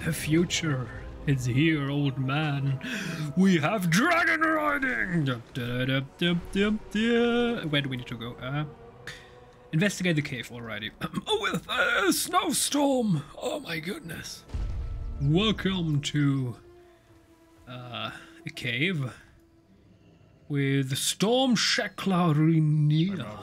The future is here, old man. We have dragon riding! Where do we need to go? Investigate the cave already. Oh, with a snowstorm! Oh my goodness. Welcome to a cave with Storm Sheklarina.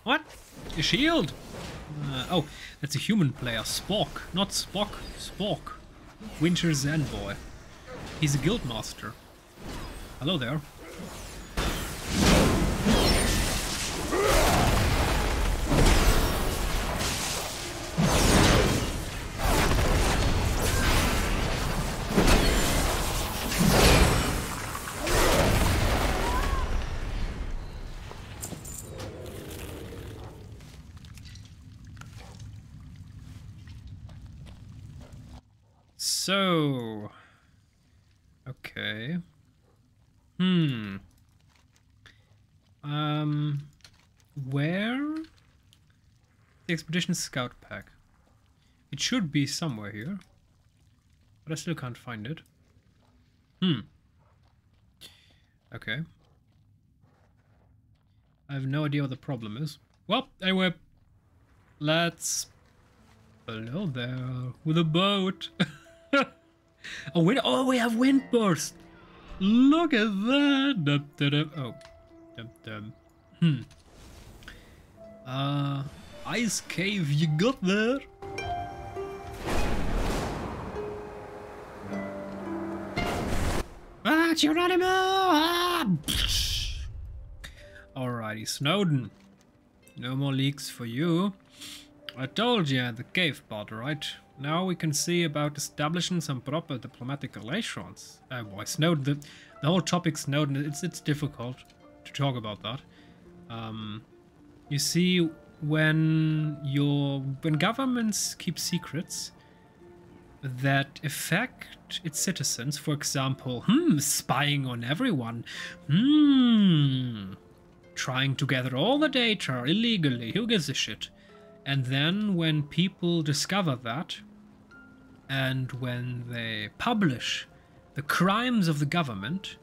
What? A shield? Oh, that's a human player. Spork. Not Spock. Spork. Winter's Envoy. He's a guild master. Hello there. So, okay. Where? The Expedition Scout Pack. It should be somewhere here, but I still can't find it. Okay. I have no idea what the problem is. Well, anyway, let's... Hello there, with a boat. Oh, we have wind burst. Look at that. Oh. Ice cave you got there. Geronimo! Alrighty, Snowden. No more leaks for you. I told you the cave part, right? Now we can see about establishing some proper diplomatic relations. Oh boy, Snowden, the whole topic Snowden, it's difficult to talk about that. You see, when governments keep secrets that affect its citizens, for example, spying on everyone, trying to gather all the data illegally, who gives a shit? And then when people discover that, and when they publish the crimes of the government,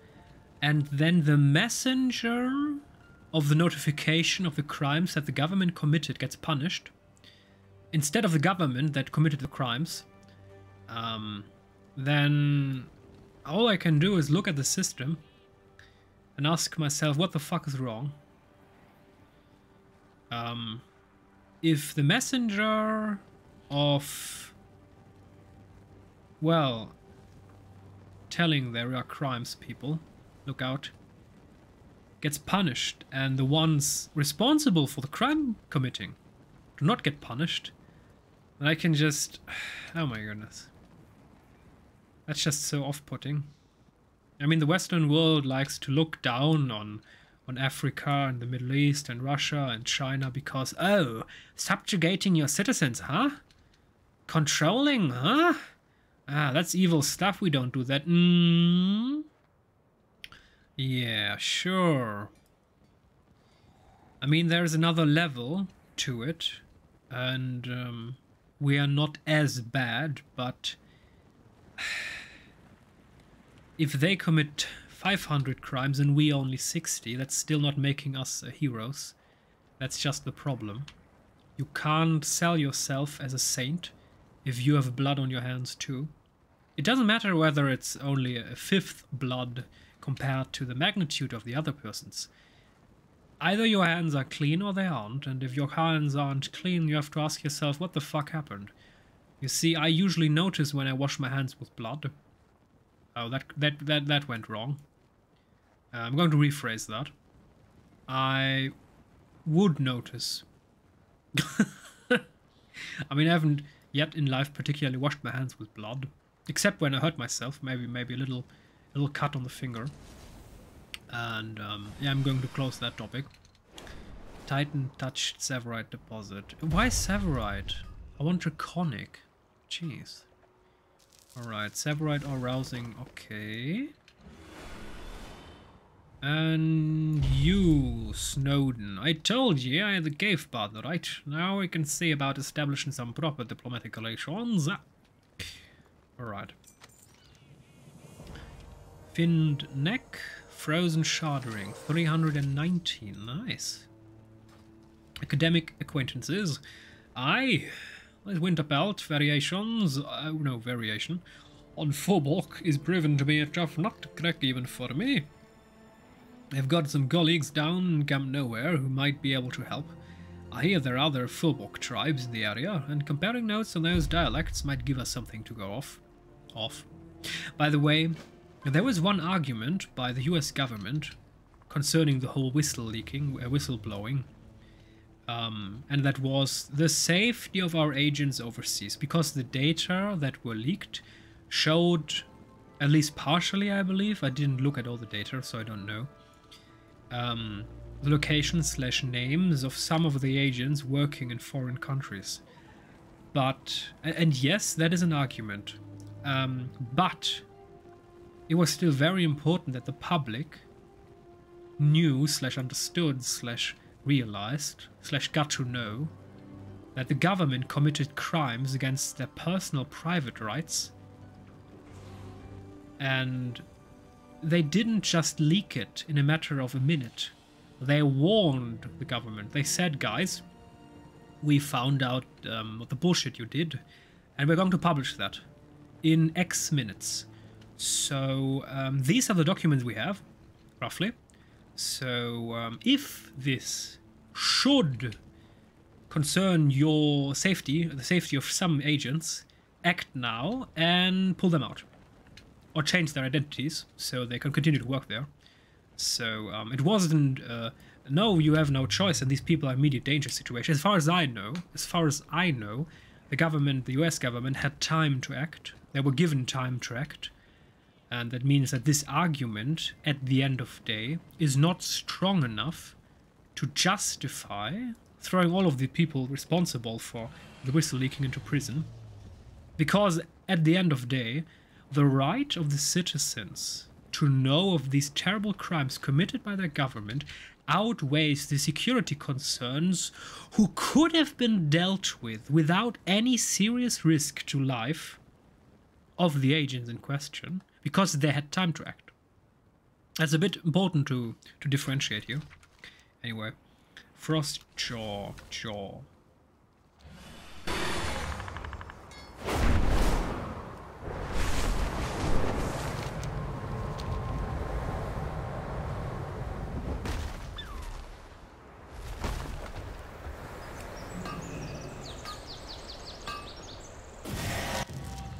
and then the messenger of the notification of the crimes that the government committed gets punished, instead of the government that committed the crimes, then all I can do is look at the system and ask myself, what the fuck is wrong? If the messenger of, well, telling there are crimes, people, look out, gets punished, and the ones responsible for the crime committing do not get punished, then I can just, oh my goodness. That's just so off-putting. I mean, the Western world likes to look down on Africa and the Middle East and Russia and China because, oh, subjugating your citizens, huh? Controlling, huh? Ah, that's evil stuff, we don't do that. Yeah, sure. I mean, there's another level to it, and we are not as bad, but if they commit 500 crimes and we only 60, that's still not making us heroes. That's just the problem. You can't sell yourself as a saint if you have blood on your hands too. It doesn't matter whether it's only a fifth blood compared to the magnitude of the other person's. Either your hands are clean or they aren't, and if your hands aren't clean, you have to ask yourself, what the fuck happened? You see, I usually notice when I wash my hands with blood. Oh, that went wrong. I'm going to rephrase that. I would notice. I mean, I haven't yet in life particularly washed my hands with blood, except when I hurt myself, maybe a little cut on the finger. And yeah, I'm going to close that topic. Titan touched Severite deposit. Why Severite? I want Draconic. Jeez. Alright, Severite or Rousing, okay. And you, Snowden. I told you I had the cave partner, right? Now we can see about establishing some proper diplomatic relations. Alright. Finned neck, frozen shardering, 319. Nice. Academic acquaintances. Aye. Winter belt variations. No variation. On Phobok is proven to be a tough nut to crack even for me. I've got some colleagues down in Camp Nowhere who might be able to help. I hear there are other Phobok tribes in the area, and comparing notes on those dialects might give us something to go off. By the way, there was one argument by the US government concerning the whole whistleblowing, and that was the safety of our agents overseas, because the data that were leaked showed, at least partially I believe, I didn't look at all the data so I don't know, the locations/names of some of the agents working in foreign countries. But, and yes, that is an argument, but it was still very important that the public knew/understood/realized/got to know that the government committed crimes against their personal private rights, and they didn't just leak it in a matter of a minute. They warned the government. They said, guys, we found out the bullshit you did, and we're going to publish that in X minutes. So these are the documents we have, roughly. So if this should concern your safety, the safety of some agents, act now and pull them out. Or change their identities so they can continue to work there. So it wasn't, no, you have no choice and these people are in immediate danger situation. As far as I know, the government, the US government had time to act. They were given time to act. And that means that this argument, at the end of the day, is not strong enough to justify throwing all of the people responsible for the whistle leaking into prison. Because at the end of the day, the right of the citizens to know of these terrible crimes committed by their government outweighs the security concerns who could have been dealt with without any serious risk to life of the agents in question, because they had time to act. That's a bit important to differentiate here. Anyway, Frostjaw.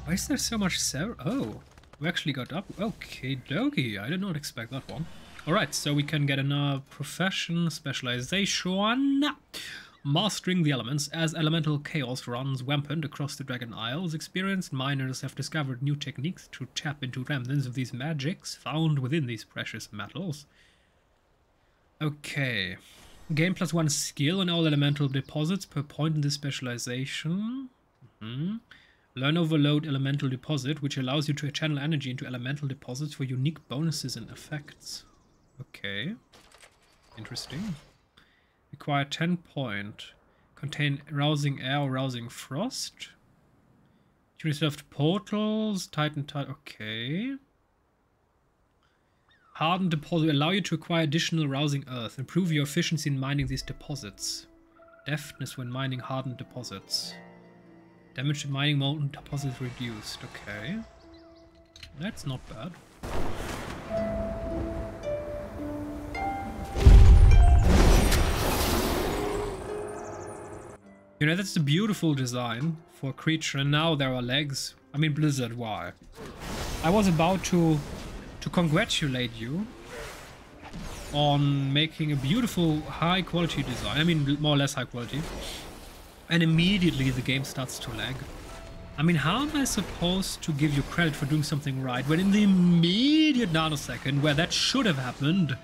Why is there so much Oh, we actually got up. Okay, dokie. I did not expect that one. Alright, so we can get another profession, specialization. Mastering the elements. As elemental chaos runs rampant across the Dragon Isles, experienced miners have discovered new techniques to tap into remnants of these magics found within these precious metals. Okay. Gain +1 skill on all elemental deposits per point in this specialization. Learn Overload Elemental Deposit, which allows you to channel energy into elemental deposits for unique bonuses and effects. Okay. Interesting. Require 10 point. Contain Rousing Air or Rousing Frost. Reserved Portals. Titan Tide. Okay. Hardened Deposit. Allow you to acquire additional Rousing Earth. Improve your efficiency in mining these deposits. Deftness when mining hardened deposits. Damage to mining molten deposits reduced. Okay. That's not bad. You know, that's a beautiful design for a creature, and now there are legs. I mean, Blizzard, why? I was about to congratulate you on making a beautiful, high-quality design. I mean, more or less high quality. And immediately the game starts to lag. I mean, how am I supposed to give you credit for doing something right when in the immediate nanosecond where that should have happened,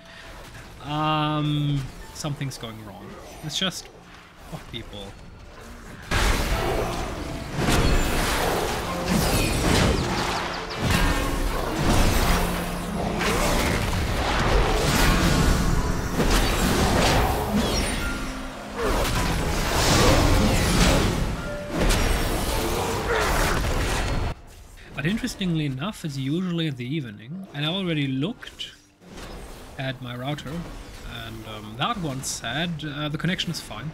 something's going wrong? It's just... oh, people. But interestingly enough, it's usually in the evening, and I already looked at my router, and that one said the connection is fine.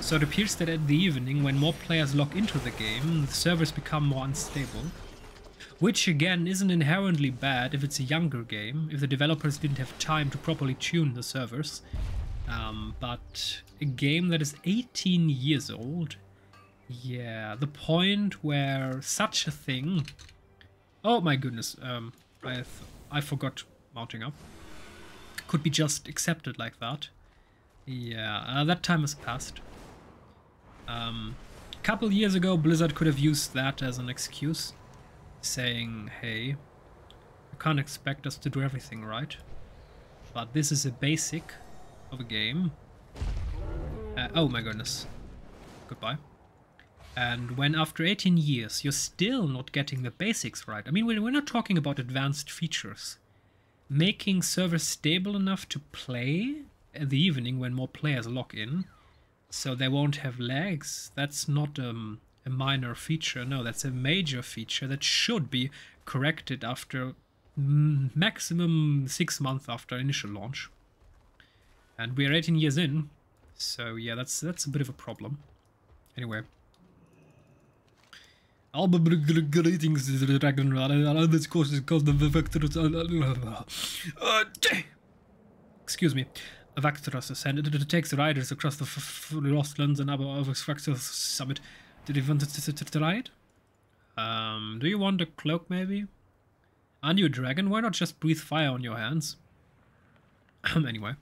So it appears that at the evening, when more players log into the game, the servers become more unstable. Which again isn't inherently bad if it's a younger game, if the developers didn't have time to properly tune the servers. But a game that is 18 years old, yeah, the point where such a thing... Oh my goodness, I forgot mounting up. Could be just accepted like that. Yeah, that time has passed. A couple years ago, Blizzard could have used that as an excuse, saying, hey, you can't expect us to do everything right, but this is a basic of a game. Oh my goodness. Goodbye. And when after 18 years you're still not getting the basics right, I mean, we're not talking about advanced features. Making servers stable enough to play in the evening when more players log in, so they won't have lags, that's not a minor feature. No, that's a major feature that should be corrected after maximum 6 months after initial launch. And we're 18 years in, so yeah, that's a bit of a problem. Anyway. Greetings, Dragonflight. This course is called the Vector's. Excuse me. A Vector's Ascent. It takes riders across the Frostlands and other Vector's summit. Did you want to try it? Do you want a cloak, maybe? Aren't you a dragon? Why not just breathe fire on your hands? Anyway.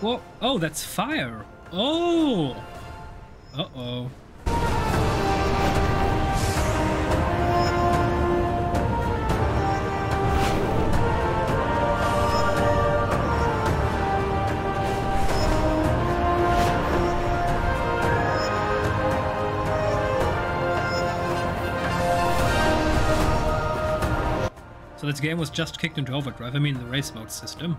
Whoa. Oh, that's fire. Oh. Uh-oh. So this game was just kicked into overdrive, I mean the race mode system.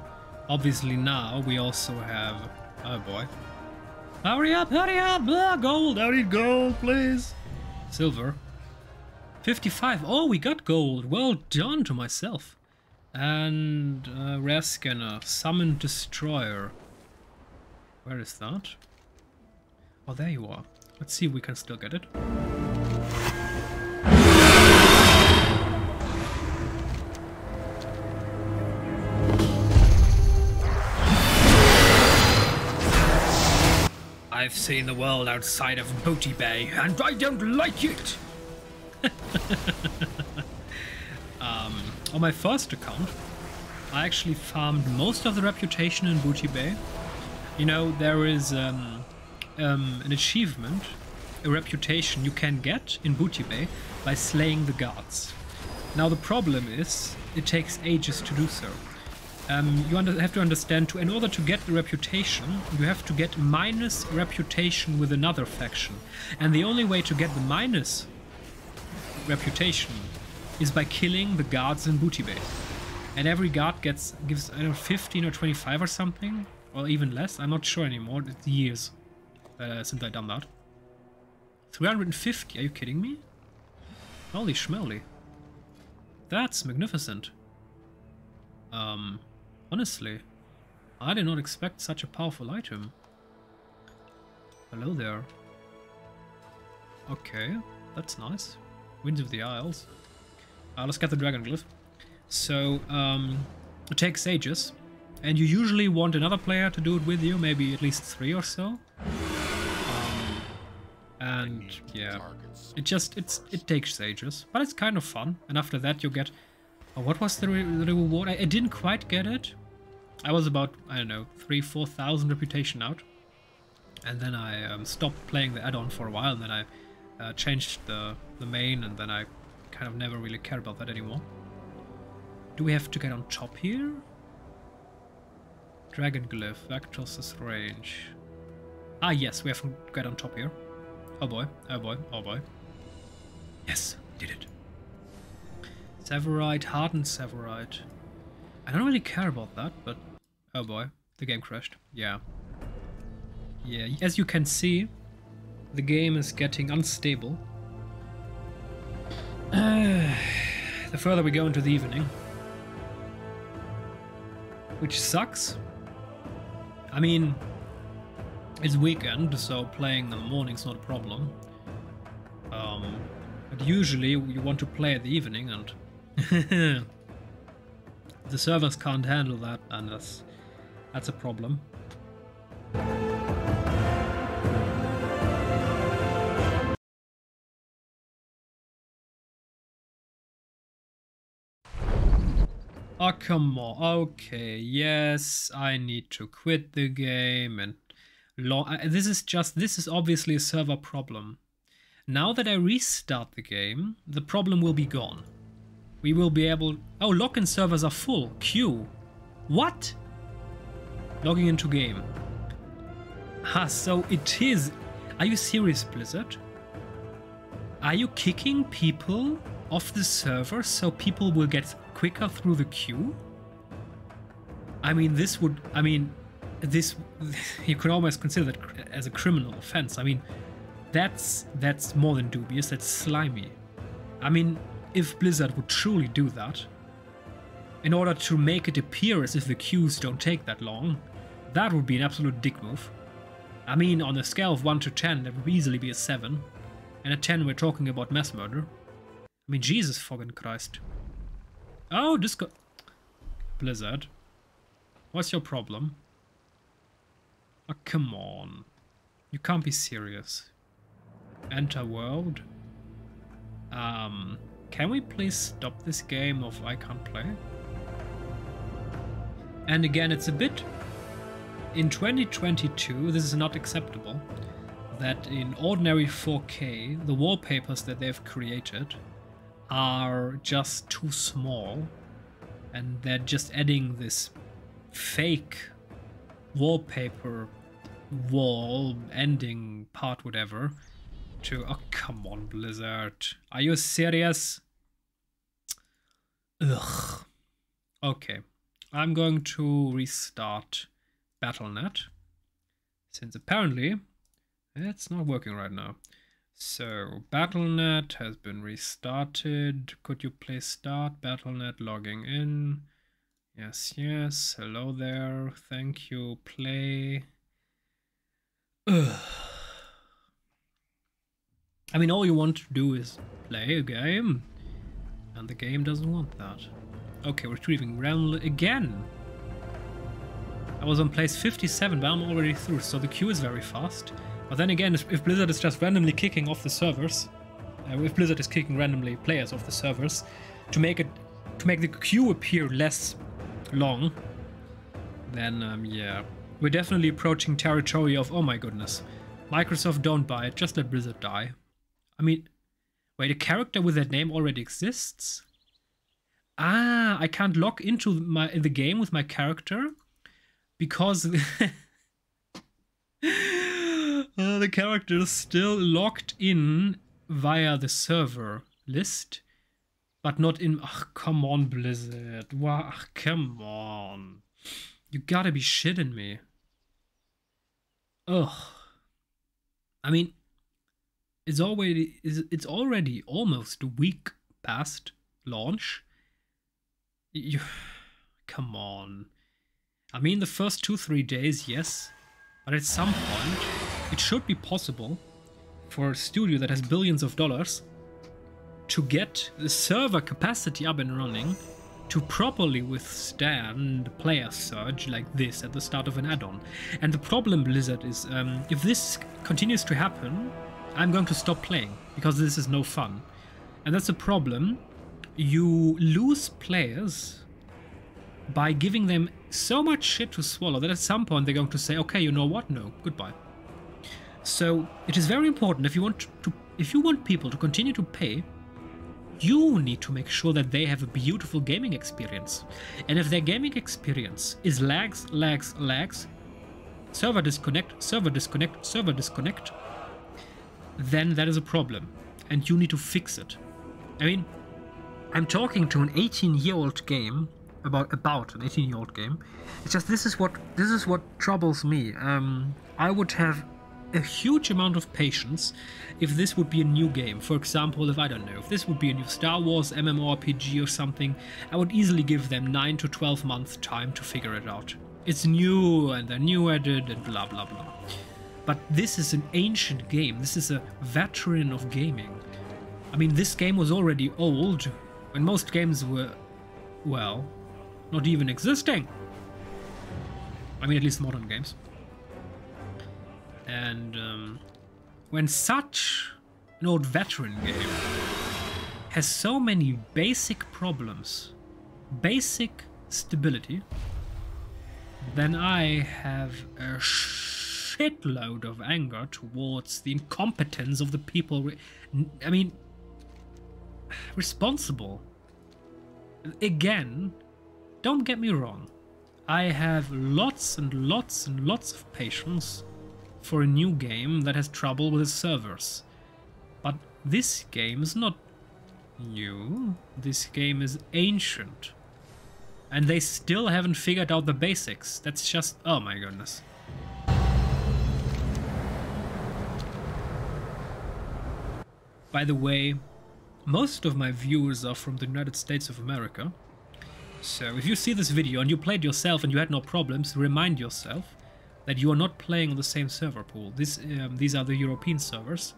Obviously now we also have... Oh boy. Hurry up, gold, I need gold, please. Silver. 55, oh we got gold, well done to myself. And rare scanner, summoned destroyer. Where is that? Oh, there you are. Let's see if we can still get it. I've seen the world outside of Bbbbuutt Bay, and I don't like it! On my first account, I actually farmed most of the reputation in Bbbbuutt Bay. You know, there is an achievement, a reputation you can get in Bbbbuutt Bay by slaying the guards. Now the problem is, it takes ages to do so. You have to understand, in order to get the reputation, you have to get minus reputation with another faction. And the only way to get the minus reputation is by killing the guards in Bbbbuutt Bay. And every guard gives, I don't know, 15 or 25 or something, or even less. I'm not sure anymore. It's years since I've done that. 350, are you kidding me? Holy schmoly. That's magnificent. Honestly, I did not expect such a powerful item. Hello there. Okay, that's nice. Winds of the Isles. Let's get the Dragon Glyph. So, it takes ages, and you usually want another player to do it with you, maybe at least 3 or so. And yeah, it takes ages, but it's kind of fun. And after that, you get. Oh, what was the reward? I didn't quite get it. I was about, I don't know, 3,000-4,000 reputation out. And then I stopped playing the add-on for a while, and then I changed the main, and then I kind of never really cared about that anymore. Do we have to get on top here? Dragon Glyph, Vector's range. Ah, yes, we have to get on top here. Oh boy, oh boy, oh boy. Yes, did it. Severite, hardened Severite. I don't really care about that, but oh boy, the game crashed. Yeah. Yeah, as you can see, the game is getting unstable. The further we go into the evening. Which sucks. I mean, it's weekend, so playing in the morning's not a problem. But usually you want to play at the evening, and the servers can't handle that, and that's a problem. Oh, come on. Okay, yes, I need to quit the game and this is obviously a server problem. Now that I restart the game, the problem will be gone. We will be able... Oh, login servers are full. Queue. What? Logging into game. Ah, so it is... Are you serious, Blizzard? Are you kicking people off the server so people will get quicker through the queue? I mean, this would... I mean, this... You could almost consider that as a criminal offense. I mean, that's more than dubious. That's slimy. I mean, if Blizzard would truly do that, in order to make it appear as if the queues don't take that long, that would be an absolute dick move. I mean, on a scale of 1 to 10, that would easily be a 7. And at 10, we're talking about mass murder. I mean, Jesus fucking Christ. Oh, Blizzard. What's your problem? Oh, come on. You can't be serious. Enter world. Can we please stop this game of I can't play? And again, it's a bit... In 2022, this is not acceptable, that in ordinary 4K, the wallpapers that they've created are just too small, and they're just adding this fake wallpaper wall ending part, whatever, to... Oh, come on, Blizzard. Are you serious? Ugh. Okay. I'm going to restart Battle.net, since apparently it's not working right now. So, Battle.net has been restarted. Could you please start Battle.net logging in? Yes, yes. Hello there. Thank you. Play. Ugh. I mean, all you want to do is play a game, and the game doesn't want that. Okay, retrieving realm again. I was on place 57, but I'm already through, so the queue is very fast. But then again, if Blizzard is just randomly kicking off the servers, if Blizzard is kicking randomly players off the servers to make the queue appear less long, then yeah, we're definitely approaching territory of, oh my goodness, Microsoft, don't buy it, just let Blizzard die. I mean, wait, a character with that name already exists? Ah, I can't log into the game with my character because the character is still logged in via the server list, but not in... Ugh, come on, Blizzard. Wow, come on. You gotta be shitting me. Ugh. I mean, it's already almost a week past launch. Come on. I mean, the first 2-3 days, yes. But at some point, it should be possible for a studio that has billions of dollars to get the server capacity up and running to properly withstand player surge like this at the start of an add-on. And the problem, Blizzard, is if this continues to happen, I'm going to stop playing, because this is no fun. And that's a problem. You lose players by giving them so much shit to swallow that at some point they're going to say, okay, you know what? No, goodbye. So it is very important, if you want people to continue to pay You need to make sure that they have a beautiful gaming experience. And if their gaming experience is lags, server disconnect, then that is a problem. And you need to fix it. I mean, I'm talking to an 18-year-old game about an 18-year-old game. It's just this is what troubles me. I would have a huge amount of patience if this would be a new game. For example, if I don't know, if this would be a new Star Wars MMORPG or something, I would easily give them 9 to 12 months time to figure it out. It's new and they're new at it and blah blah blah. But this is an ancient game. This is a veteran of gaming. I mean, this game was already old when most games were, well, not even existing. I mean, at least modern games. And when such an old veteran game has so many basic problems, basic stability, then I have a shitload of anger towards the incompetence of the people, I mean, responsible. Again, don't get me wrong, I have lots and lots and lots of patience for a new game that has trouble with its servers. But this game is not new, this game is ancient. And they still haven't figured out the basics. That's just, oh my goodness. By the way, most of my viewers are from the United States of America. So if you see this video and you played yourself and you had no problems, remind yourself that you are not playing on the same server pool. These are the European servers.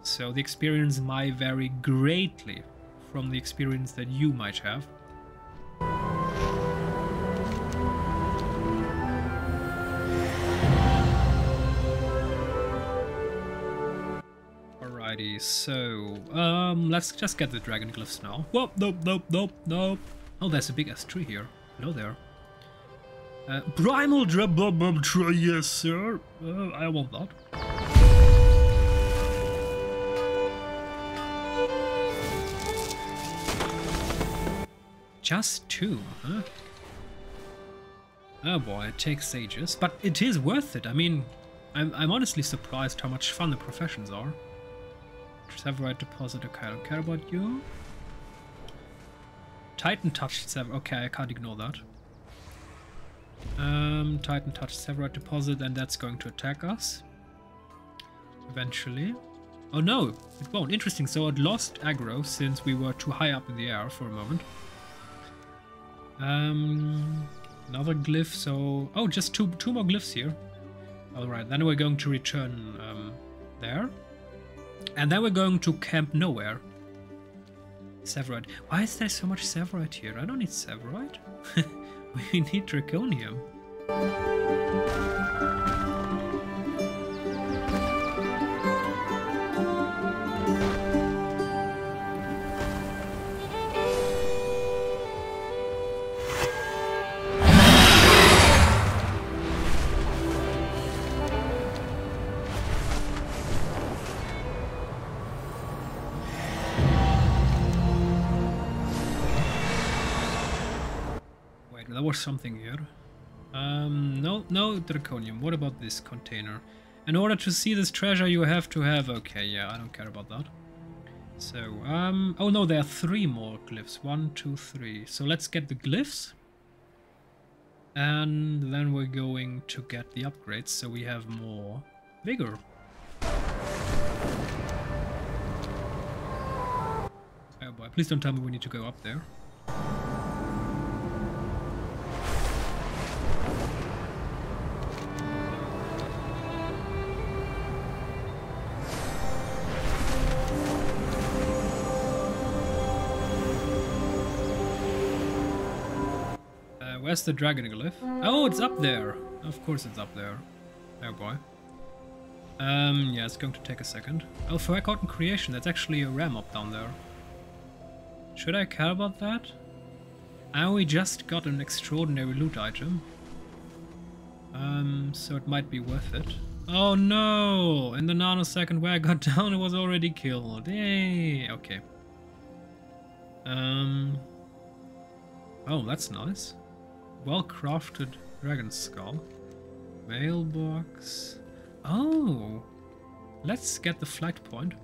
So the experience might vary greatly from the experience that you might have. Alrighty, so let's just get the dragon glyphs now. Whoa, nope. Oh, there's a big ass tree here. Hello there. Primal tree, yes sir. I want that. Just 2, huh? Oh boy, it takes ages, but it is worth it. I mean, I'm honestly surprised how much fun the professions are. Severite deposit, okay, I don't care about you. Titan touched okay, I can't ignore that. Titan touched Severite deposit, and that's going to attack us. Eventually. Oh no, it won't. Interesting, so it lost aggro since we were too high up in the air for a moment. Another glyph, so... Oh, just two more glyphs here. Alright, then we're going to return there. And then we're going to Camp Nowhere. Severite. Why is there so much Severite here? I don't need Severite. We need Draconium. There was something here. No Draconium. What about this container? In order to see this treasure, you have to have... Okay, yeah, I don't care about that. So, oh no, there are 3 more glyphs. 1, 2, 3. So let's get the glyphs. And then we're going to get the upgrades, so we have more vigor. Oh boy, please don't tell me we need to go up there. Where's the dragon glyph? Oh, it's up there. Of course it's up there. Oh boy. Yeah, it's going to take a second. Oh, Forgotten Creation. That's actually a ram up down there. Should I care about that? And we just got an extraordinary loot item. So it might be worth it. Oh no! In the nanosecond where I got down, it was already killed. Yay! Okay. Oh, that's nice. Well-crafted dragon skull. Mailbox. Oh, let's get the flight point.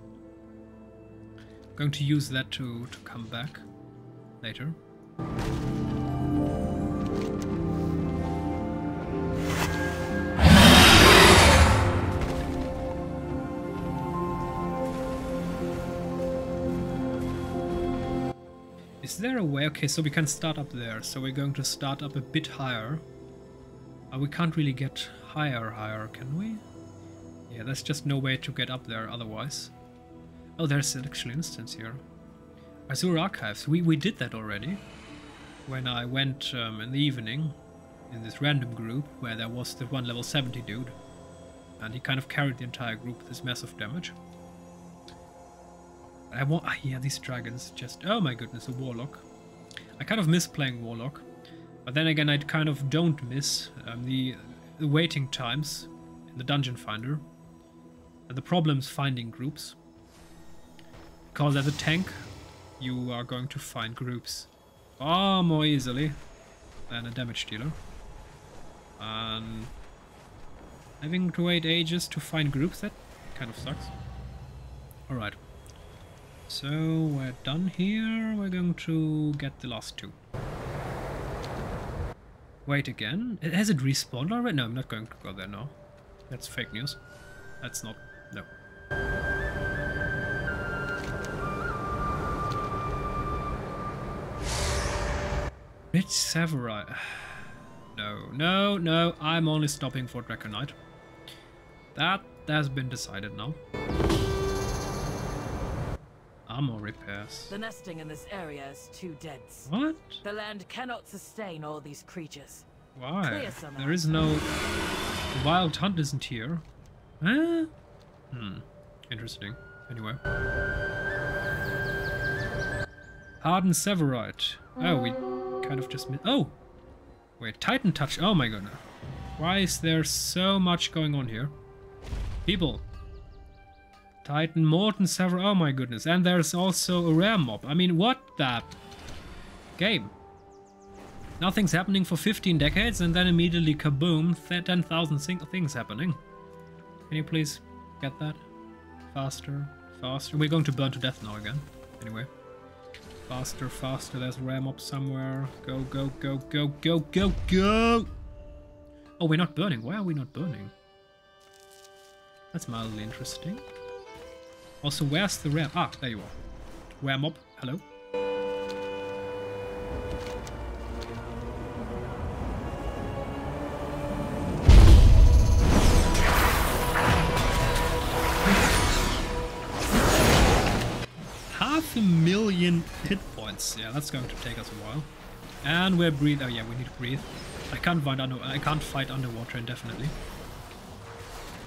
Going to use that to come back later. Is there a way? Okay, so we can start up there. So we're going to start up a bit higher. We can't really get higher, can we? Yeah, there's just no way to get up there otherwise. Oh, there's actually an instance here. Azure Archives. We did that already. When I went in the evening in this random group where there was the one level 70 dude. And he kind of carried the entire group with this massive damage. I want... yeah, these dragons just... oh my goodness, a Warlock. I kind of miss playing Warlock. But then again, I kind of don't miss the waiting times in the Dungeon Finder. And the problems finding groups. Because as a tank, you are going to find groups far more easily than a damage dealer. And having to wait ages to find groups, that kind of sucks. Alright. So we're done here. We're going to get the last two. Wait again. Has it respawned already? No, I'm not going to go there now. That's fake news. That's not... no. Lich Samurai. No. I'm only stopping for Draconite. That has been decided now. Armor repairs. The nesting in this area is too dense. What? The land cannot sustain all these creatures. Why? There is no... the wild hunt isn't here. Huh? Interesting. Anyway. Hardened Severite. Oh, we kind of just missed... oh! Wait, Titan Touch. Oh my goodness. Why is there so much going on here? People. Titan Morton Sever. Oh my goodness. And there's also a rare mob. I mean, what the... game? Nothing's happening for 15 decades and then immediately kaboom, 10,000 things happening. Can you please get that? Faster, faster. We're going to burn to death now again. Anyway. Faster, faster. There's a rare mob somewhere. Go, go, go, go, go, go, go! Oh, we're not burning. Why are we not burning? That's mildly interesting. Also, where's the rare... ah, there you are. Rare mob. Hello. Half a million hit points. Yeah, that's going to take us a while. And we're breathe. Oh yeah, we need to breathe. I can't fight underwater indefinitely.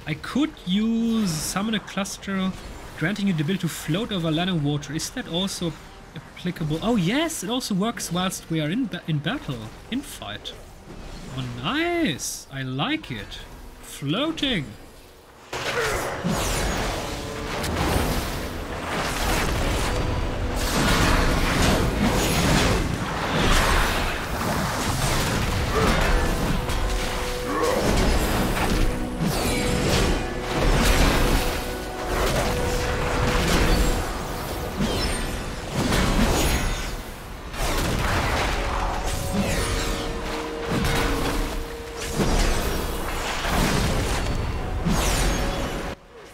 I could use summon a cluster, granting you the ability to float over land and water. Is that also applicable? Oh yes, it also works whilst we are in battle, in fight. Oh nice, I like it. Floating.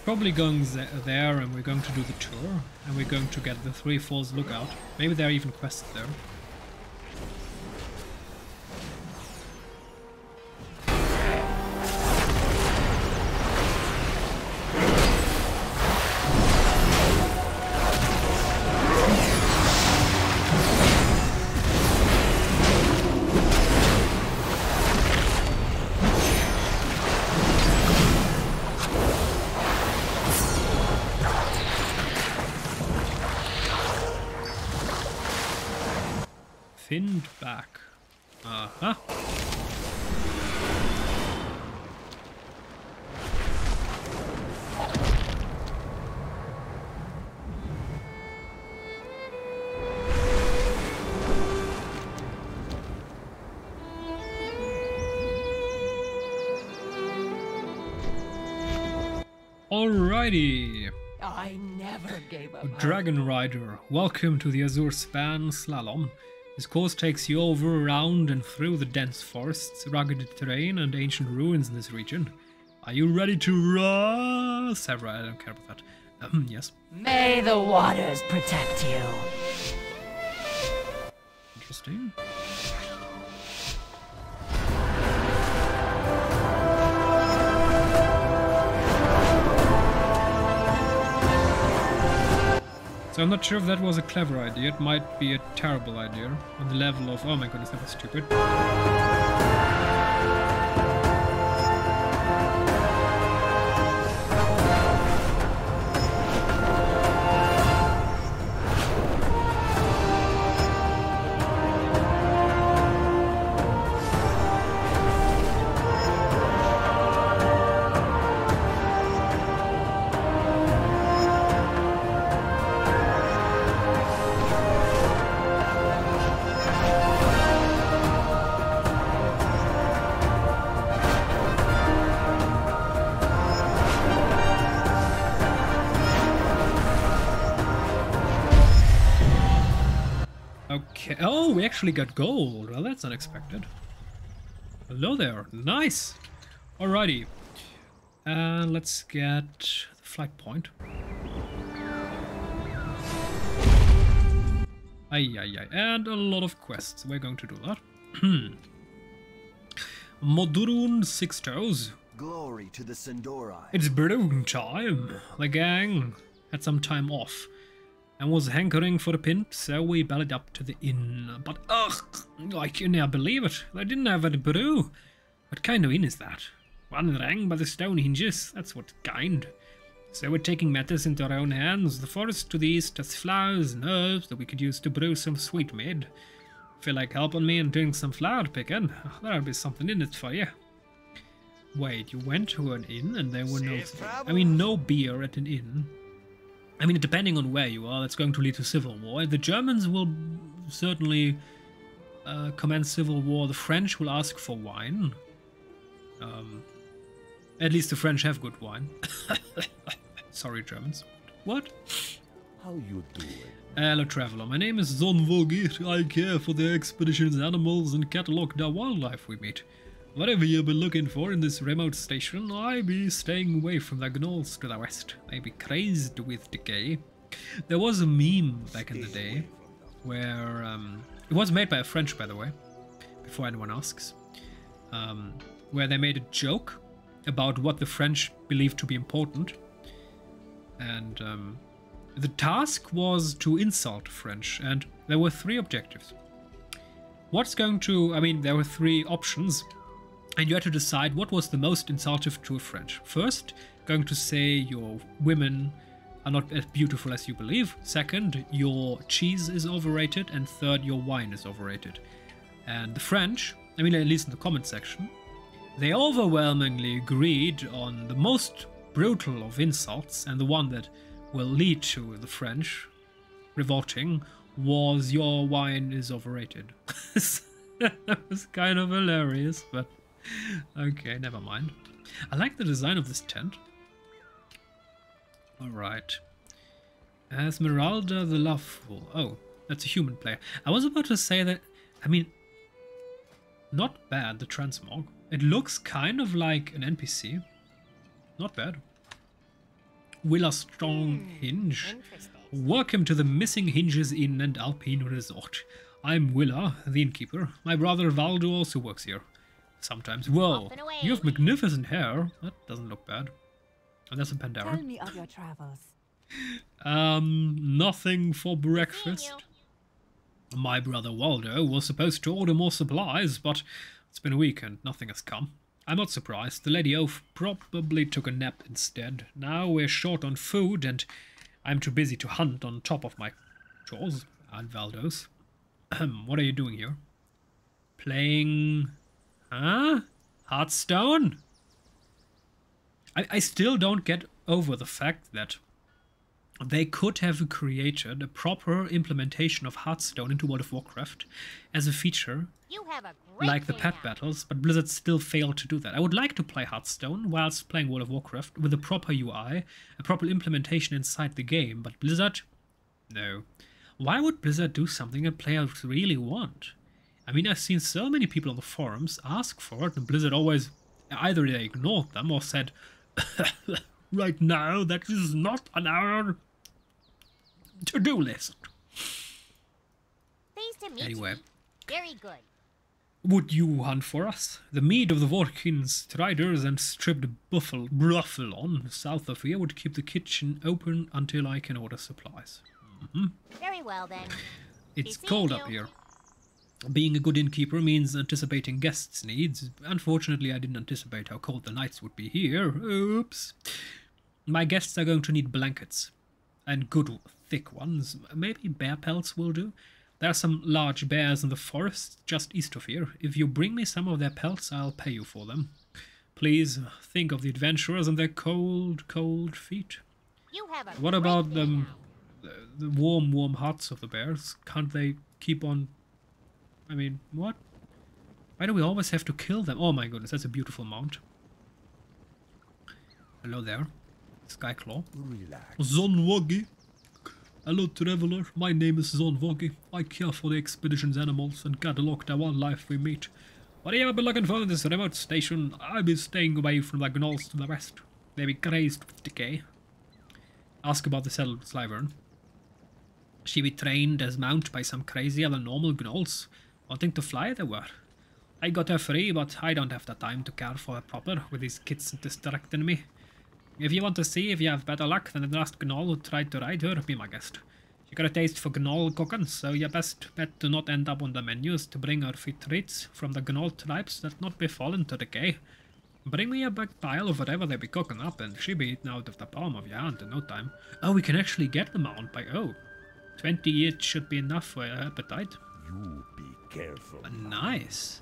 Probably going there and we're going to do the tour and we're going to get the 3 Falls Lookout. Maybe there are even quests there. Finned back. Uh-huh. Alrighty. I never gave up. Dragon Rider, welcome to the Azure Span Slalom. This course takes you over, around and through the dense forests, rugged terrain and ancient ruins in this region. Are you ready to run? Sarah, I don't care about that. Yes. May the waters protect you. Interesting. So I'm not sure if that was a clever idea. It might be a terrible idea on the level of, oh my goodness, that was stupid. Okay. Oh, we actually got gold. Well, that's unexpected. Hello there. Nice. Alrighty. Let's get the flight point. Ay. And a lot of quests. We're going to do that. Modurun Six Toes. Glory to the Sindorai. It's brewing time. The gang had some time off and was hankering for a pint, so we bellied up to the inn. But ugh, I can never believe it. They didn't have any brew. What kind of inn is that? One rang by the stone hinges, that's what kind. So we're taking matters into our own hands. The forest to the east has flowers and herbs that we could use to brew some sweet mead. Feel like helping me and doing some flower picking? There'll be something in it for you. Wait, you went to an inn and there were no beer at an inn. I mean, depending on where you are, that's going to lead to civil war. The Germans will certainly commence civil war. The French will ask for wine. At least the French have good wine. Sorry, Germans. What? How you doing? Hello, traveler. My name is Zon Vogir. I care for the expedition's animals and catalogue the wildlife we meet. Whatever you be looking for in this remote station, I be staying away from the gnolls to the west. They be crazed with decay. There was a meme back in the day where it was made by a French, by the way, before anyone asks, where they made a joke about what the French believed to be important, and the task was to insult French, and there were three objectives. There were three options, and you had to decide what was the most insultive to a French. First, going to say your women are not as beautiful as you believe. Second, your cheese is overrated. And third, your wine is overrated. And the French, at least in the comment section, they overwhelmingly agreed on the most brutal of insults, and the one that will lead to the French revolting was your wine is overrated. That was kind of hilarious, but okay, never mind. I like the design of this tent. Alright. Esmeralda the Loveful. Oh, that's a human player. I was about to say that, not bad, the transmog. It looks kind of like an NPC. Not bad. Willa Strong Hinge. Welcome to the Missing Hinges Inn and Alpine Resort. I'm Willa, the innkeeper. My brother Valdo also works here. Sometimes. Whoa, you have magnificent hair. That doesn't look bad. Oh, that's a Pandaria. Tell me of your travels. Nothing for breakfast. My brother Waldo was supposed to order more supplies, but it's been a week and nothing has come. I'm not surprised. The Lady Oaf probably took a nap instead. Now we're short on food and I'm too busy to hunt on top of my chores and Valdo's. What are you doing here? Playing... Huh? Hearthstone? I still don't get over the fact that They could have created a proper implementation of Hearthstone into World of Warcraft as a feature, You have a great like the day pet now. battles, but Blizzard still failed to do that. I would like to play Hearthstone whilst playing World of Warcraft with a proper UI, a proper implementation inside the game, but Blizzard? No. Why would Blizzard do something that players really want? I mean, I've seen so many people on the forums ask for it, and Blizzard always, either they ignored them or said, right now, that is not on our to-do list. Pleased to meet Anyway. you. Very good. Would you hunt for us? The mead of the Vorkin's Striders and stripped buffalon south of here would keep the kitchen open until I can order supplies. Very well then. It's Be cold seeing up you. here. Being a good innkeeper means anticipating guests' needs. Unfortunately, I didn't anticipate how cold the nights would be here. Oops. My guests are going to need blankets. And good, thick ones. Maybe bear pelts will do. There are some large bears in the forest just east of here. If you bring me some of their pelts, I'll pay you for them. Please think of the adventurers and their cold, cold feet. You have a What great about day now. the warm, warm hearts of the bears? Can't they keep on... I mean, what? Why do we always have to kill them? Oh my goodness, that's a beautiful mount. Hello there. Skyclaw. Relax. Zonwoggy. Hello traveler, my name is Zonwoggy. I care for the expedition's animals and catalog the wildlife we meet. What have you been looking for in this remote station? I'll be staying away from the gnolls to the west. They be crazed with decay. Ask about the settled Slyvern. She be trained as mount by some crazier than normal gnolls. Wanting to fly they were. I got her free, but I don't have the time to care for her proper with these kids distracting me. If you want to see if you have better luck than the last gnoll who tried to ride her, be my guest. She got a taste for gnoll cooking, so you best bet to not end up on the menus to bring her free treats from the gnoll tribes that not be fallen to decay. Bring me a big pile of whatever they be cooking up, and she be eaten out of the palm of your hand in no time. Oh, we can actually get the mount by 20 each should be enough for her appetite. You be careful. Nice.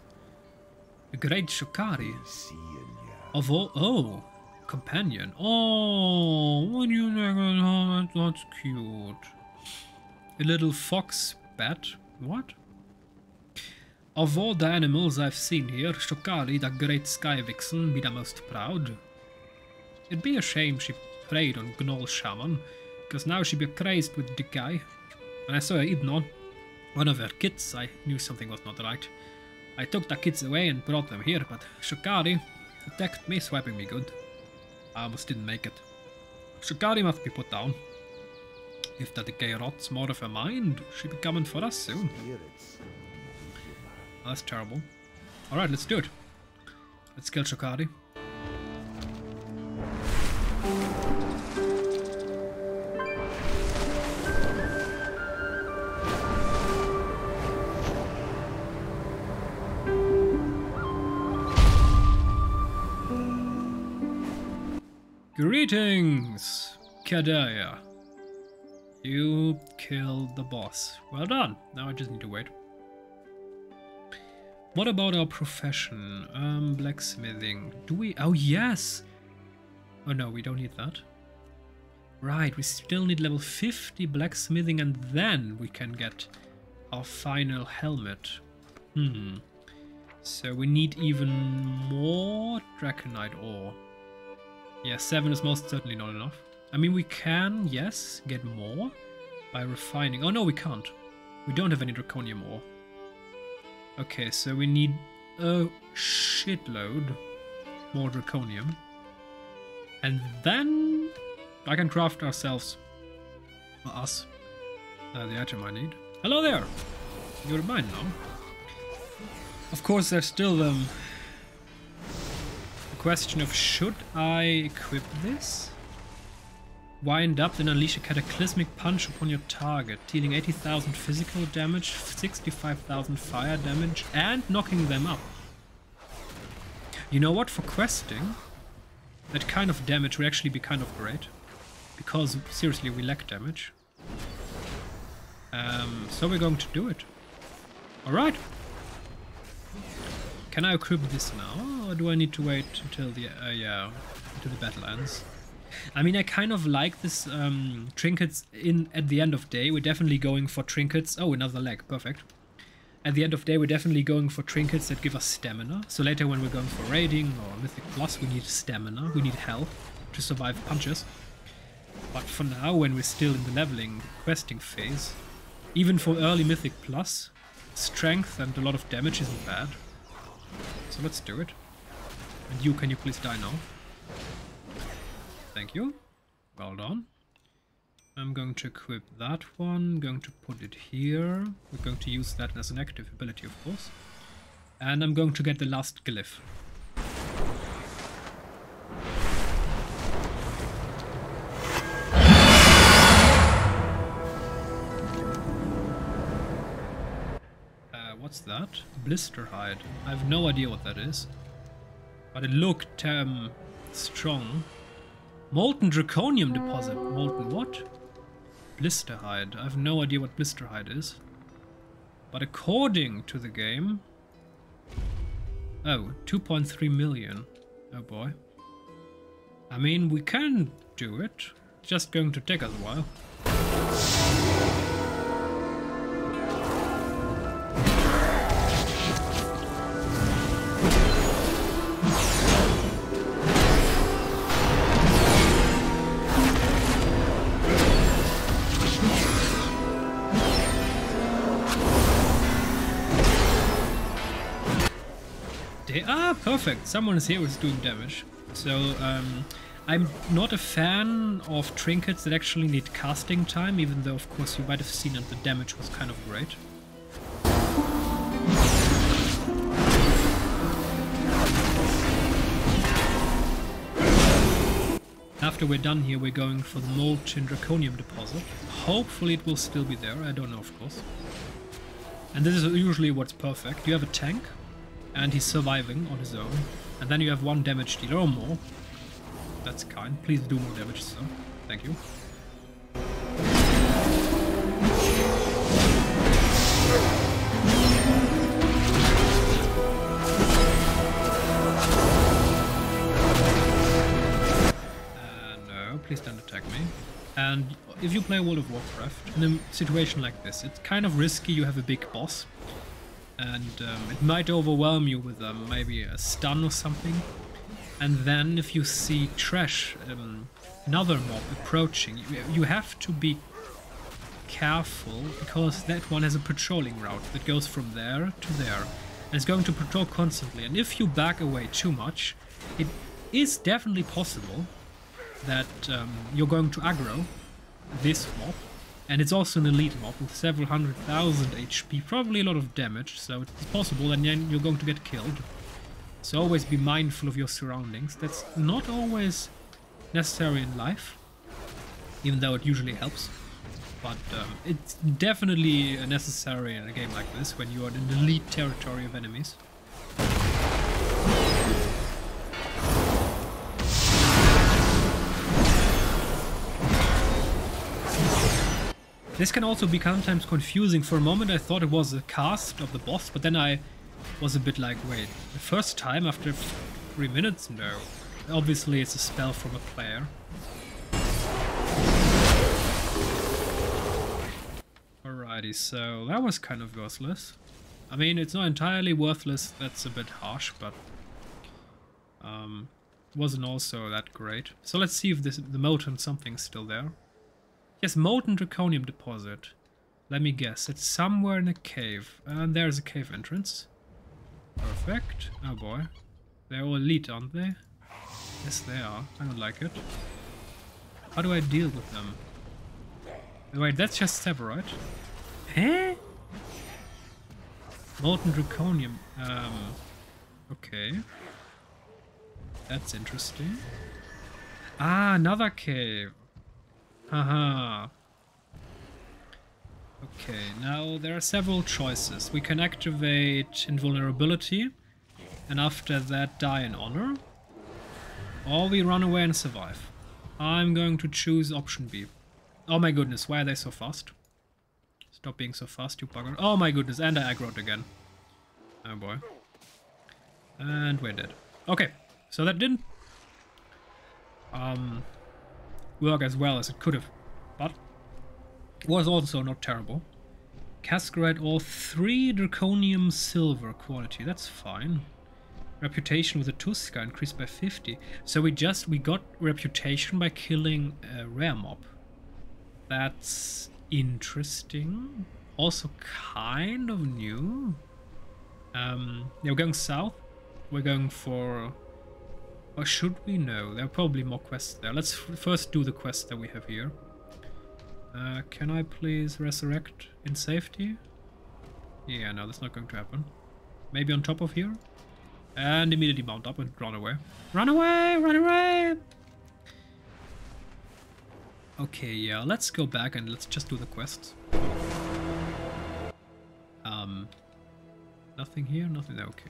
A great Shukari. Seeing ya. Of all, companion. Oh, what you oh, that's cute. A little fox bat. What? Of all the animals I've seen here, Shukari, the great sky vixen, be the most proud. It'd be a shame she preyed on Gnoll Shaman, because now she be crazed with decay. When I saw her eating on one of her kids, I knew something was not right. I took the kids away and brought them here, but Shukari attacked me, swiping me good. I almost didn't make it. Shukari must be put down. If the decay rots more of her mind, she'll be coming for us soon. Spirits. Oh, that's terrible. Alright, let's do it. Let's kill Shukari. Greetings, Pandaria. You killed the boss. Well done. Now I just need to wait. What about our profession? Blacksmithing. Do we... Oh, yes! Oh, no, we don't need that. Right, we still need level 50 blacksmithing, and then we can get our final helmet. So we need even more Draconite ore. Yeah, 7 is most certainly not enough. I mean, we can, yes, get more by refining. Oh, no, we can't. We don't have any draconium ore. Okay, so we need a shitload more draconium. And then I can craft ourselves, or us, the item I need. Hello there! You're mine now. Of course, there's still the question of should I equip this? Wind up, then unleash a cataclysmic punch upon your target, dealing 80,000 physical damage, 65,000 fire damage, and knocking them up. You know what? For questing, that kind of damage would actually be kind of great. Because, seriously, we lack damage. So we're going to do it. Alright. Can I equip this now, or do I need to wait until the, until the battle ends? I mean, I kind of like this trinkets at the end of day. We're definitely going for trinkets. Oh, another leg. Perfect. At the end of day, we're definitely going for trinkets that give us stamina. So later when we're going for raiding or Mythic Plus, we need stamina. We need health to survive punches. But for now, when we're still in the leveling, questing phase, even for early Mythic Plus, strength and a lot of damage isn't bad. So let's do it. And you, can you please die now? Thank you. Well done. I'm going to equip that one, going to put it here. We're going to use that as an active ability, of course. And I'm going to get the last glyph. What's that? Blister Hide. I have no idea what that is. But it looked strong. Molten Draconium Deposit. Molten what? Blister Hide. I have no idea what Blister Hide is. But according to the game... Oh, 2.3 million. Oh boy. I mean, we can do it. It's just going to take us a while. Perfect. Someone is here who's doing damage. So, I'm not a fan of trinkets that actually need casting time, even though, of course, you might have seen that the damage was kind of great. After we're done here, we're going for the Molten Draconium Deposit. Hopefully it will still be there. I don't know, of course. And this is usually what's perfect. You have a tank, and he's surviving on his own. And then you have one damage dealer or more. That's kind. Please do more damage, sir. Thank you. No, please don't attack me. And if you play World of Warcraft, in a situation like this, it's kind of risky. You have a big boss. And it might overwhelm you with maybe a stun or something. And then if you see trash, another mob approaching, you have to be careful, because that one has a patrolling route that goes from there to there. And it's going to patrol constantly. And if you back away too much, it is definitely possible that you're going to aggro this mob. And it's also an elite mob with several 100,000 HP, probably a lot of damage, so it's possible and then you're going to get killed. So always be mindful of your surroundings. That's not always necessary in life, even though it usually helps. But it's definitely necessary in a game like this, when you are in the elite territory of enemies. This can also be sometimes confusing. For a moment I thought it was a cast of the boss, but then I was a bit like, wait, the first time after 3 minutes? No. Obviously it's a spell from a player. Alrighty, so that was kind of worthless. I mean, it's not entirely worthless, that's a bit harsh, but wasn't also that great. So let's see if the molten something's still there. Yes, Molten Draconium Deposit. Let me guess, it's somewhere in a cave. And there's a cave entrance. Perfect. Oh boy. They're all elite, aren't they? Yes, they are. I don't like it. How do I deal with them? Wait, that's just Severite. Eh? Molten Draconium. Okay. That's interesting. Ah, another cave. Haha. Okay, now there are several choices. We can activate Invulnerability, and after that die in honor. Or we run away and survive. I'm going to choose option B. Oh my goodness, why are they so fast? Stop being so fast, you bugger. Oh my goodness, and I aggroed again. Oh boy. And we're dead. Okay, so that didn't... work as well as it could have, but it was also not terrible. Cascarite all 3 Draconium Silver quality, that's fine. Reputation with a Tuska increased by 50. So we got reputation by killing a rare mob. That's interesting. Also kind of new. Yeah, we're going south. We're going for... Or should we? No, there are probably more quests there. Let's first do the quest that we have here. Can I please resurrect in safety? Yeah, no, that's not going to happen. Maybe on top of here? And immediately mount up and run away. Run away! Run away! Okay, yeah, let's go back and let's just do the quests. Nothing here, nothing there, okay.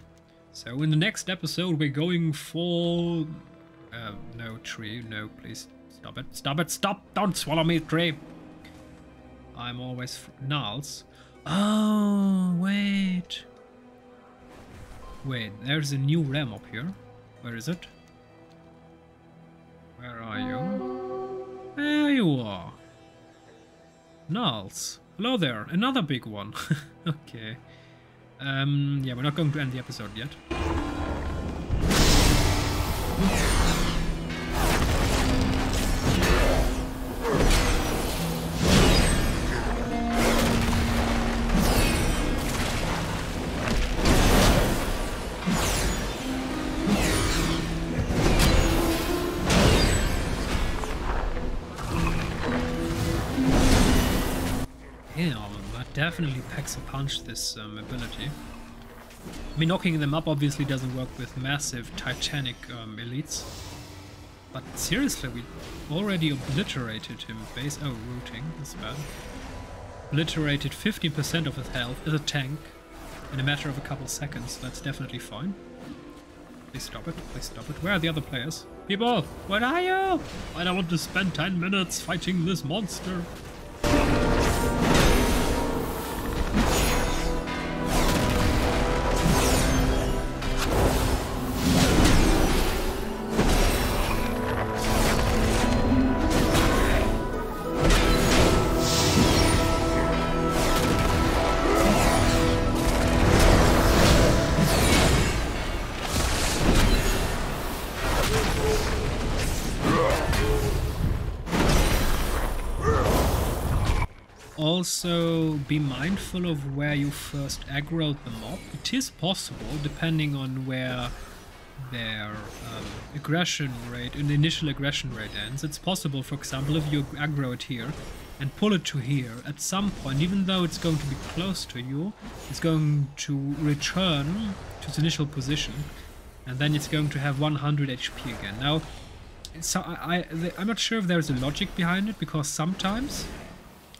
So in the next episode we're going for... no, tree, no, please. Stop it, stop it, stop! Don't swallow me, tree! I'm always... Gnarls. Oh, wait. Wait, there's a new ram up here. Where is it? Where are you? There you are. Gnarls. Hello there, another big one. Okay. Yeah, we're not going to end the episode yet. Definitely packs a punch, this ability. I mean, knocking them up obviously doesn't work with massive titanic elites. But seriously, we already obliterated him base... Oh, rooting, that's bad. Obliterated 15% of his health as a tank in a matter of a couple seconds. That's definitely fine. Please stop it, please stop it. Where are the other players? People, where are you? I don't want to spend 10 minutes fighting this monster. Also, be mindful of where you first aggroed the mob. It is possible, depending on where their aggression rate, an initial aggression rate ends. It's possible, for example, if you aggro it here and pull it to here, at some point, even though it's going to be close to you, it's going to return to its initial position, and then it's going to have 100 HP again. Now, so I'm not sure if there's a logic behind it, because sometimes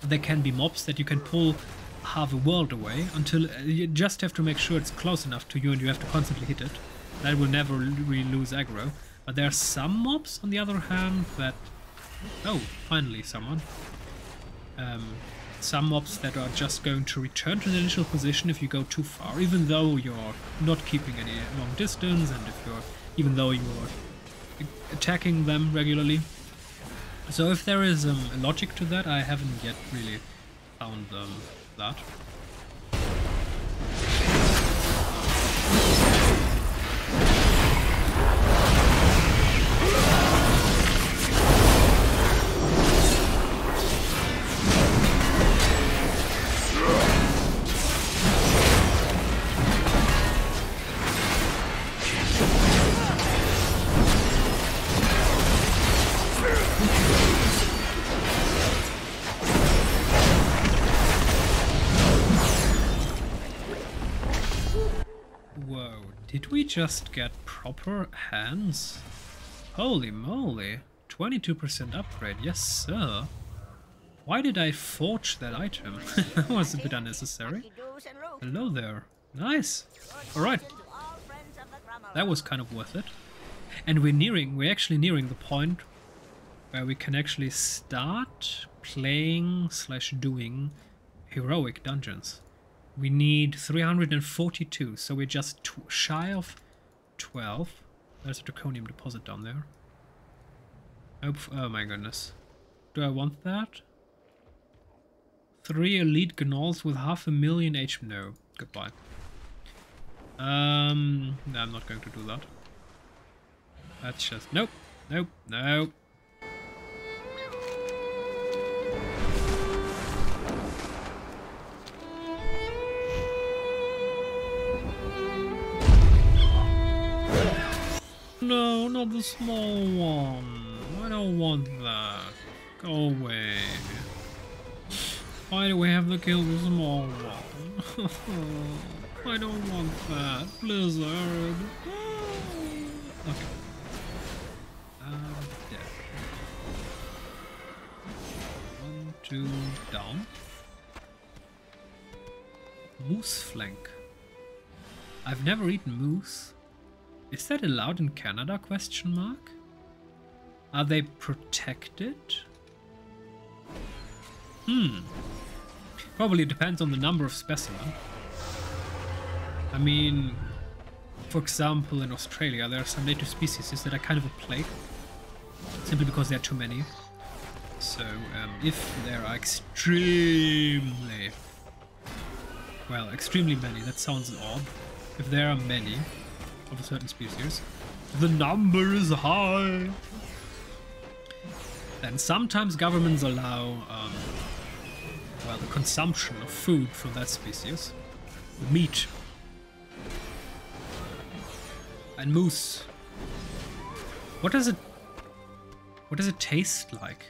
there can be mobs that you can pull half a world away until you just have to make sure it's close enough to you and you have to constantly hit it. That will never really lose aggro. But there are some mobs, on the other hand, that... Oh, finally someone. Some mobs that are just going to return to the initial position if you go too far, even though you're not keeping any long distance and even though you're attacking them regularly. So if there is a logic to that, I haven't yet really found that. Did we just get proper hands? Holy moly, 22% upgrade, yes sir. Why did I forge that item? That was a bit unnecessary. Hello there, nice. Alright, that was kind of worth it. And we're actually nearing the point where we can actually start playing / doing heroic dungeons. We need 342, so we're just shy of 12. There's a draconium deposit down there. Oh my goodness. Do I want that? 3 elite gnolls with 500,000 HP. No. Goodbye. No, I'm not going to do that. That's just... Nope. Nope. Nope. No, not the small one. I don't want that. Go away. Why do we have to kill the small one? I don't want that. Blizzard. Okay. Dead. 1, 2, down. Moose flank. I've never eaten moose. Is that allowed in Canada? Question mark. Are they protected? Probably depends on the number of specimen. I mean, for example, in Australia, there are some native species that are kind of a plague, simply because there are too many. So, if there are extremely many, that sounds odd. If there are many of a certain species, the number is high. Then sometimes governments allow, well, the consumption of food from that species, meat. And moose. What does it taste like?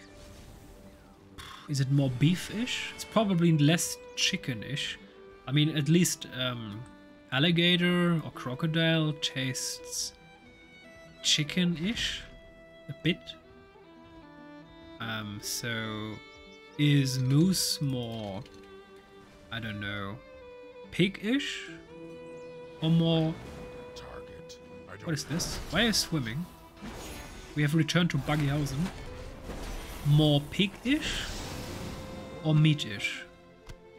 Is it more beef-ish? It's probably less chicken-ish. I mean, at least alligator or crocodile tastes chicken-ish a bit. So is moose more, I don't know, pig-ish or more? What is this? Why are you swimming? We have returned to Buggyhausen. More pig-ish or meat-ish?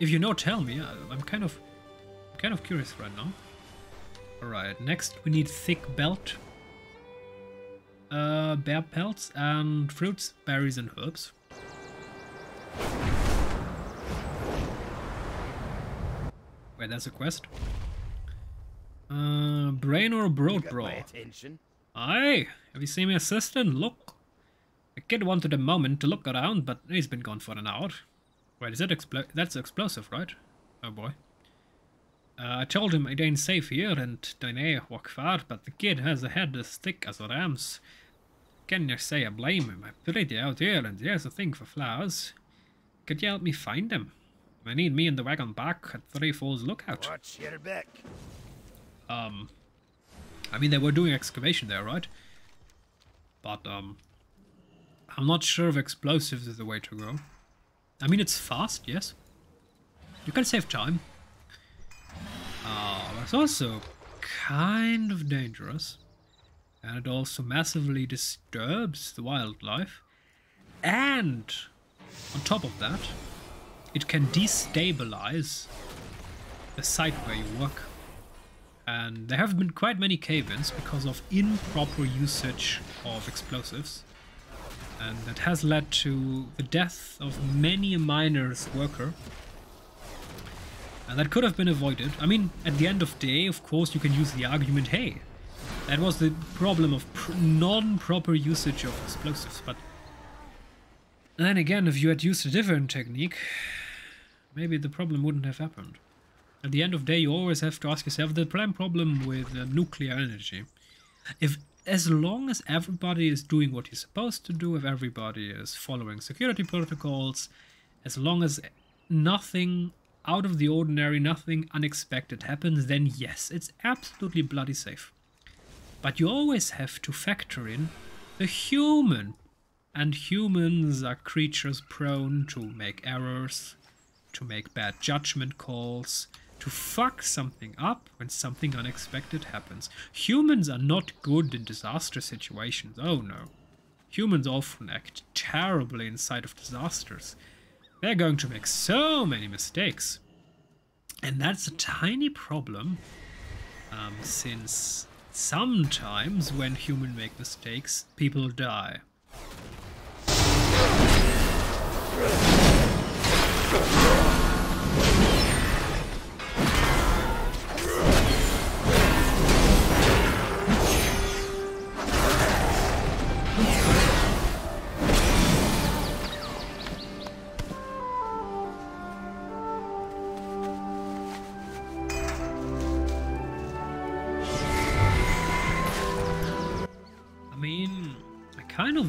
If you know, tell me. I'm kind of curious right now. All right, next we need thick belt, bear pelts, and fruits, berries, and herbs. Wait, that's a quest. Draenor Broad Brawl. Aye, have you seen my assistant? Look. The kid wanted a moment to look around, but he's been gone for an hour. Wait, is that that's explosive, right? Oh boy. I told him it ain't safe here and Draenor walk far, but the kid has a head as thick as a ram's. Can you say I blame him? I'm pretty out here and there's a thing for flowers. Could you help me find them? I need me and the wagon back at 3 Falls Lookout. Watch your back. I mean, they were doing excavation there, right? But, I'm not sure if explosives is the way to go. I mean, it's fast, yes. You can save time. But it's also kind of dangerous. And it also massively disturbs the wildlife. And, on top of that, it can destabilize the site where you work. And there have been quite many cave-ins because of improper usage of explosives. And that has led to the death of many a miner's worker. And that could have been avoided. I mean, at the end of the day, of course, you can use the argument, hey, that was the problem of non-proper usage of explosives. But then again, if you had used a different technique, maybe the problem wouldn't have happened. At the end of the day, you always have to ask yourself the prime problem with nuclear energy. As long as everybody is doing what he's supposed to do, if everybody is following security protocols, as long as nothing out of the ordinary, nothing unexpected happens, then yes, it's absolutely bloody safe. But you always have to factor in the human. And humans are creatures prone to make errors, to make bad judgment calls, to fuck something up when something unexpected happens. Humans are not good in disaster situations, oh no. Humans often act terribly inside of disasters. They're going to make so many mistakes. And that's a tiny problem, since sometimes when humans make mistakes, people die.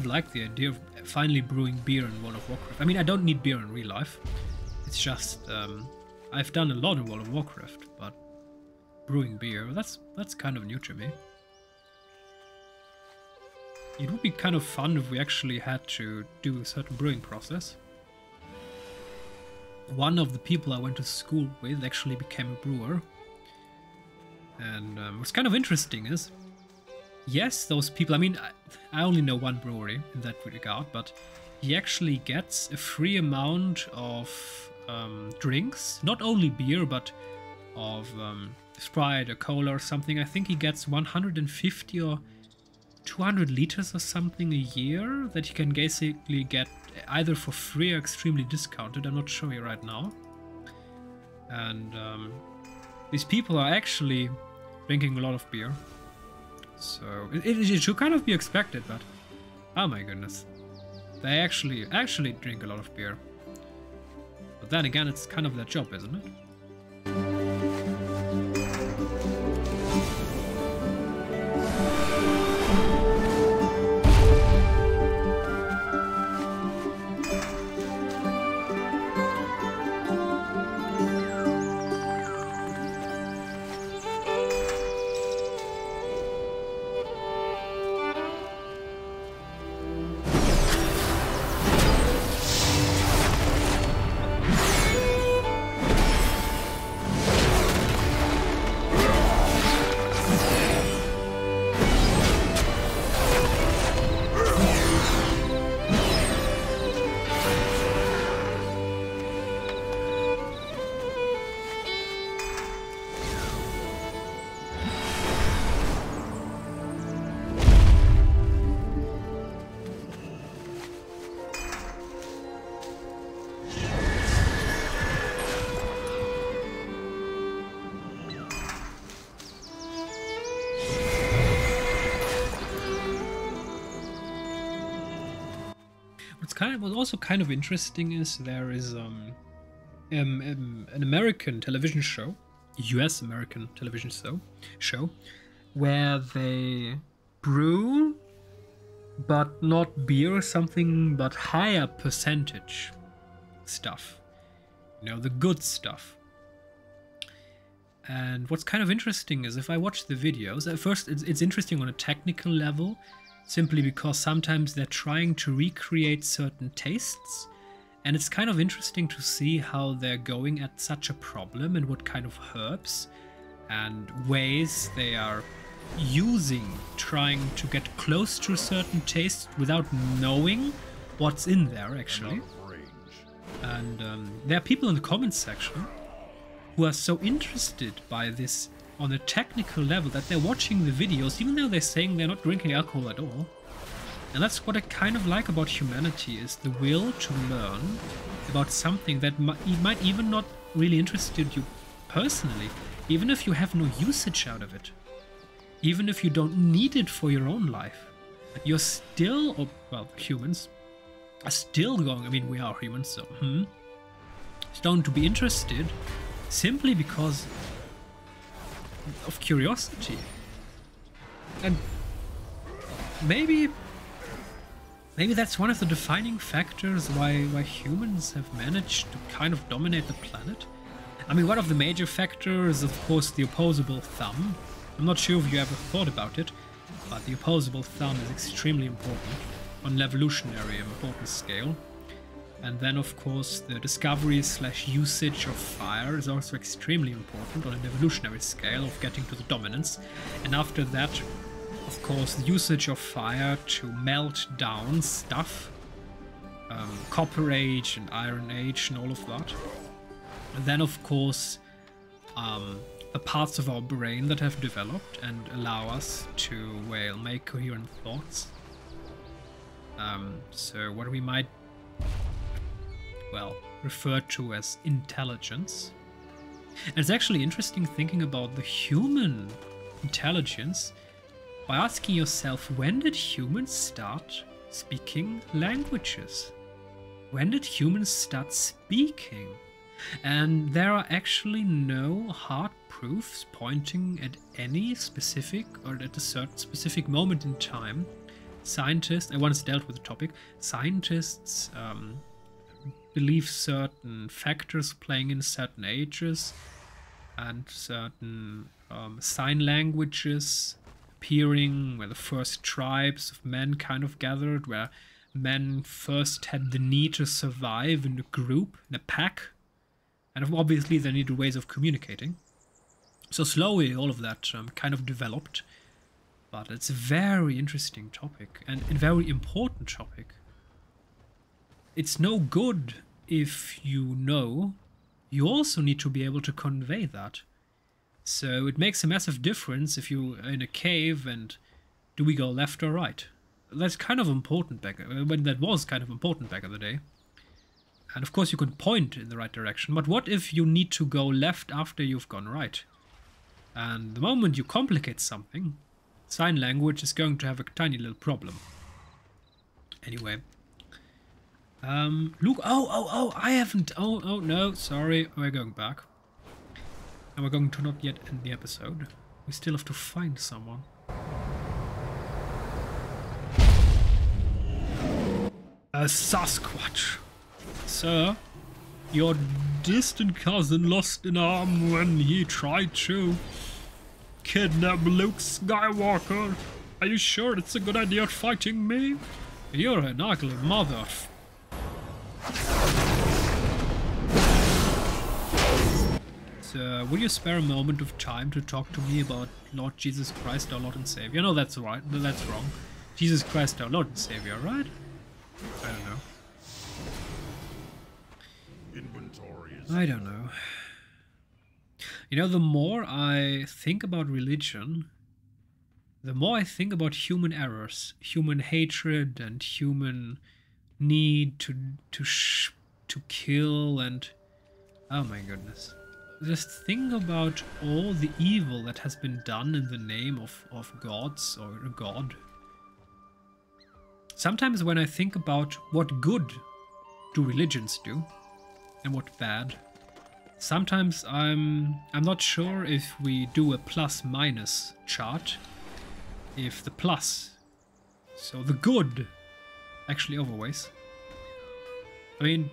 of like the idea of finally brewing beer in World of Warcraft. I mean, I don't need beer in real life. It's just I've done a lot in World of Warcraft, but brewing beer, that's kind of new to me. It would be kind of fun if we actually had to do a certain brewing process. One of the people I went to school with actually became a brewer. And what's kind of interesting is, yes, those people, I mean, I only know one brewery in that regard, but he actually gets a free amount of drinks, not only beer, but of Sprite or cola or something. I think he gets 150 or 200 liters or something a year that he can basically get either for free or extremely discounted. I'm not sure you right now. And these people are actually drinking a lot of beer. So it should kind of be expected, but oh my goodness. They actually drink a lot of beer. But then again, it's kind of their job, isn't it? What's also kind of interesting is there is an American television show, US American television show, where they brew, but not beer or something, but higher percentage stuff. You know, the good stuff. And what's kind of interesting is if I watch the videos, at first it's interesting on a technical level, simply because sometimes they're trying to recreate certain tastes, and it's kind of interesting to see how they're going at such a problem and what kind of herbs and ways they are using, trying to get close to a certain taste without knowing what's in there actually. And there are people in the comments section who are so interested by this on a technical level that they're watching the videos even though they're saying they're not drinking alcohol at all. And that's what I kind of like about humanity, is the will to learn about something that might even not really interest you personally, even if you have no usage out of it, even if you don't need it for your own life. You're still, or, well, humans are still going, I mean, we are humans, so going to be interested simply because of curiosity. And maybe that's one of the defining factors why humans have managed to kind of dominate the planet. I mean, one of the major factors is, of course, the opposable thumb. I'm not sure if you ever thought about it, but the opposable thumb is extremely important on an evolutionary importance scale. And then, of course, the discovery/usage of fire is also extremely important on an evolutionary scale of getting to the dominance. And after that, of course, the usage of fire to melt down stuff, Copper Age and Iron Age and all of that. And then, of course, the parts of our brain that have developed and allow us to, well, make coherent thoughts. So what we might, well, refer to as intelligence. And it's actually interesting thinking about the human intelligence by asking yourself, when did humans start speaking languages? When did humans start speaking? And there are actually no hard proofs pointing at any specific or at a certain specific moment in time Scientists, I once dealt with the topic, scientists believe certain factors playing in certain ages and certain sign languages appearing where the first tribes of men kind of gathered, where men first had the need to survive in a group, in a pack, and obviously they needed ways of communicating. So slowly all of that kind of developed, but it's a very interesting topic and a very important topic. It's no good if you know, you also need to be able to convey that. So it makes a massive difference if you're in a cave and do we go left or right? That's kind of important back when that was kind of important back in the day. And of course you can point in the right direction, but what if you need to go left after you've gone right? And the moment you complicate something, sign language is going to have a tiny little problem. Anyway. Luke, I haven't, no, sorry, we're going back. And we're going to not yet end the episode. We still have to find someone. A Sasquatch. Sir, your distant cousin lost an arm when he tried to kidnap Luke Skywalker. Are you sure it's a good idea fighting me? You're an ugly mother. So, will you spare a moment of time to talk to me about Lord Jesus Christ, our Lord and Savior? No, that's right. No, that's wrong. Jesus Christ, our Lord and Savior, right? I don't know. I don't know. You know, the more I think about religion, the more I think about human errors, human hatred, and human need to kill, and oh my goodness. Just think about all the evil that has been done in the name of gods or a god. Sometimes when I think about what good do religions do and what bad, sometimes I'm not sure if we do a plus-minus chart, if the plus, so the good, actually overweighs. I mean,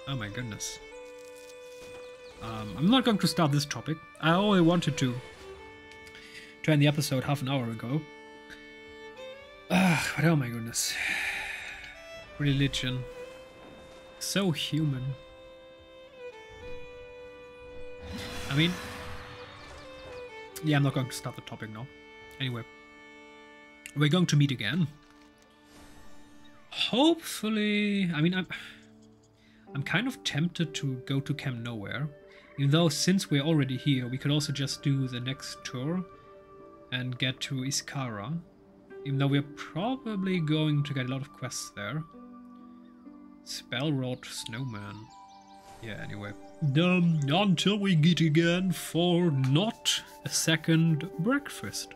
oh my goodness. I'm not going to start this topic. I only wanted to end the episode half an hour ago. But oh my goodness. Religion. So human. I mean, yeah, I'm not going to start the topic now. Anyway, we're going to meet again. Hopefully, I mean, I'm kind of tempted to go to Camp Nowhere. Even though, since we're already here, we could also just do the next tour and get to Iskara. Even though we're probably going to get a lot of quests there. Spellwrought Snowman. Yeah, anyway. Until we meet again for not a second breakfast.